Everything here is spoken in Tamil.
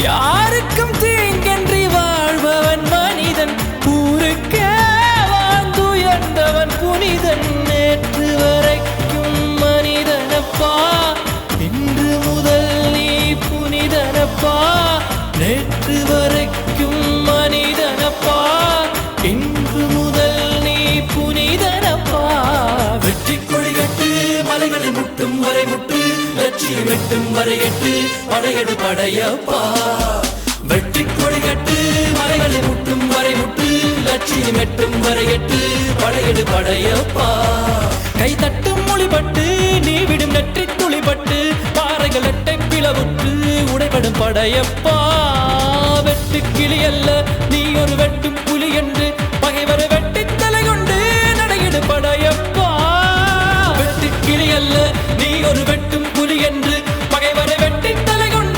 யாருக்கும் தீங்கன்றி வாழ்பவன் மனிதன், ஊருக்கே வாழ்ந்துயர்ந்தவன் புனிதன். நேற்று வரைக்கும் மனிதனப்பா, இன்று முதல் நீ புனிதனப்பா. நேற்று வரைக்கும் மனிதனப்பா, இன்று முதல் நீ புனிதனப்பா. வெற்றி கொடிகட்டு மலைகளை முட்டும் வரை முட்டு, லட்சியம் வெட்டும் வரை எட்டு, படையெடு படையப்பா. வெற்றி கொடிகட்டு மலைகளை முட்டும் வரை முட்டு, லட்சியம் எட்டும் வரை எட்டு, படையெடு படையப்பா. கை தட்டும் மொழிபட்டு நீ விடும் நெற்றி துளிபட்டு, பாறைகள் எட்டை பிளவுற்று உடைபடும் படையப்பா. வெட்டு கிளி அல்ல நீ ஒரு வெட்டும் புலி என்று, பகைவரை வெட்டி தலை கொண்டு நடையிடு படையப்பா. வெட்டு கிளி அல்ல நீ ஒரு வெட்டும் புலி என்று,